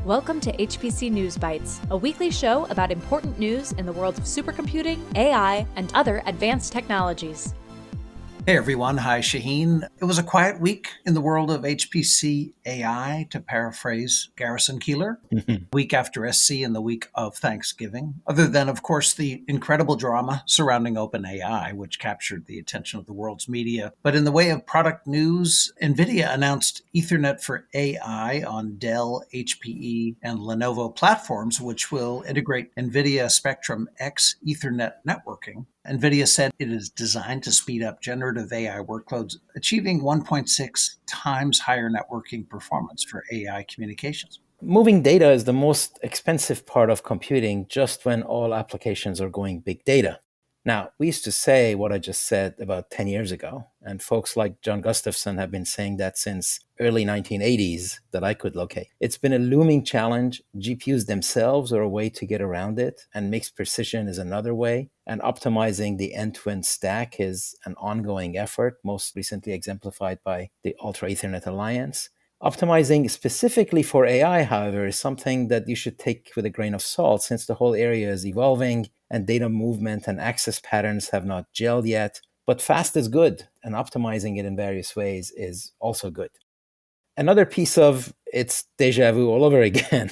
Welcome to HPC News Bytes, a weekly show about important news in the world of supercomputing, AI, and other advanced technologies. Hey everyone, hi Shaheen. It was a quiet week in the world of HPC AI, to paraphrase Garrison Keillor. Week after SC and the week of Thanksgiving, other than, of course, the incredible drama surrounding OpenAI, which captured the attention of the world's media. But in the way of product news, NVIDIA announced Ethernet for AI on Dell, HPE, and Lenovo platforms, which will integrate NVIDIA Spectrum X Ethernet networking. NVIDIA said it is designed to speed up generative AI workloads, achieving 1.6 times higher networking performance for AI communications. Moving data is the most expensive part of computing just when all applications are going big data. Now, we used to say what I just said about 10 years ago, and folks like John Gustafson have been saying that since early 1980s that I could locate. It's been a looming challenge. GPUs themselves are a way to get around it, and mixed precision is another way, and optimizing the end-to-end stack is an ongoing effort, most recently exemplified by the Ultra Ethernet Alliance. Optimizing specifically for AI, however, is something that you should take with a grain of salt since the whole area is evolving and data movement and access patterns have not gelled yet. But fast is good, and optimizing it in various ways is also good. Another piece of it's deja vu all over again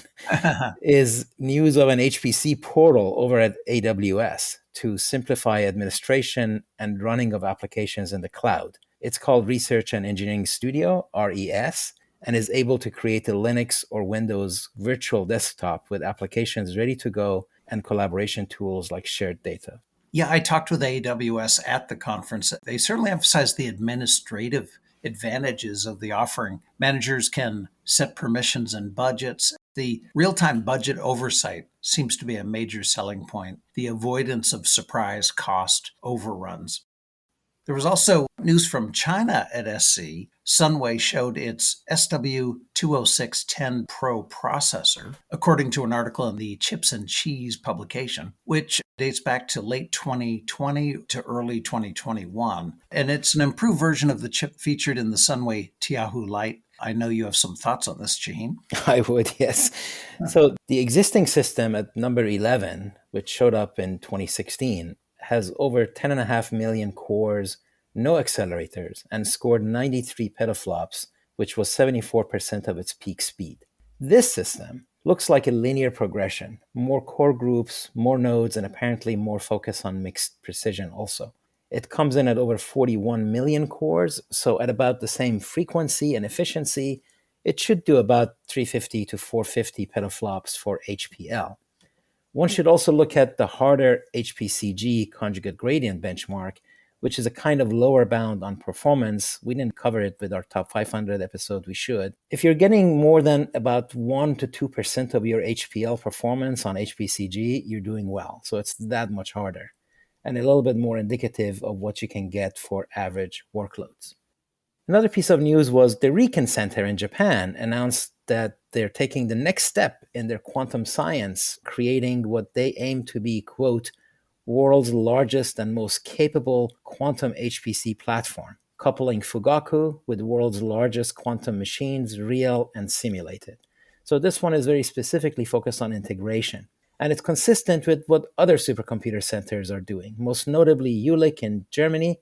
is news of an HPC portal over at AWS to simplify administration and running of applications in the cloud. It's called Research and Engineering Studio, RES, and is able to create a Linux or Windows virtual desktop with applications ready to go and collaboration tools like shared data. Yeah, I talked with AWS at the conference. They certainly emphasized the administrative advantages of the offering. Managers can set permissions and budgets. The real-time budget oversight seems to be a major selling point, the avoidance of surprise cost overruns. There was also news from China at SC. Sunway showed its SW20610 Pro processor, according to an article in the Chips and Cheese publication, which dates back to late 2020 to early 2021. And it's an improved version of the chip featured in the Sunway Tiahu Lite. I know you have some thoughts on this, Shaheen. I would, yes. So the existing system at number 11, which showed up in 2016, has over 10.5 million cores, no accelerators, and scored 93 petaflops, which was 74% of its peak speed. This system looks like a linear progression, more core groups, more nodes, and apparently more focus on mixed precision also. It comes in at over 41 million cores, so at about the same frequency and efficiency, it should do about 350 to 450 petaflops for HPL. One should also look at the harder HPCG conjugate gradient benchmark, which is a kind of lower bound on performance. We didn't cover it with our top 500 episode, we should. If you're getting more than about 1 to 2% of your HPL performance on HPCG, you're doing well. So it's that much harder and a little bit more indicative of what you can get for average workloads. Another piece of news was the Riken Center in Japan announced that they're taking the next step in their quantum science, creating what they aim to be, quote, world's largest and most capable quantum HPC platform, coupling Fugaku with the world's largest quantum machines, real and simulated. So this one is very specifically focused on integration. And it's consistent with what other supercomputer centers are doing, most notably Jülich in Germany,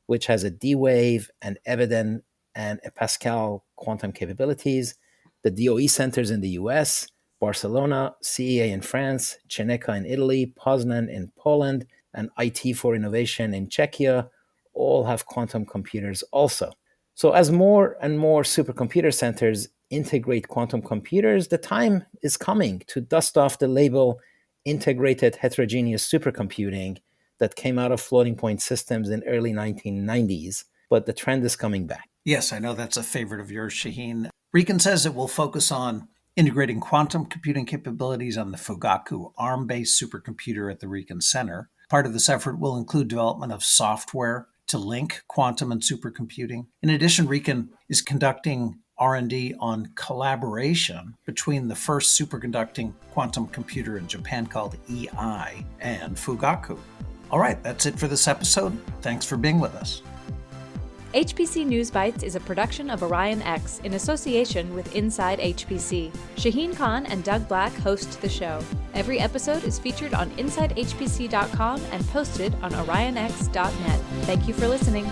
which has a D-Wave, an Eviden, and a Pascal quantum capabilities, the DOE centers in the US, Barcelona, CEA in France, Ceneca in Italy, Poznan in Poland, and IT for Innovation in Czechia all have quantum computers also. So as more and more supercomputer centers integrate quantum computers, the time is coming to dust off the label integrated heterogeneous supercomputing that came out of floating point systems in early 1990s, but the trend is coming back. Yes, I know that's a favorite of yours, Shaheen. Riken says it will focus on integrating quantum computing capabilities on the Fugaku ARM-based supercomputer at the Riken Center. Part of this effort will include development of software to link quantum and supercomputing. In addition, Riken is conducting R&D on collaboration between the first superconducting quantum computer in Japan called EI and Fugaku. All right, that's it for this episode. Thanks for being with us. HPC News Bytes is a production of Orion X in association with Inside HPC. Shaheen Khan and Doug Black host the show. Every episode is featured on InsideHPC.com and posted on OrionX.net. Thank you for listening.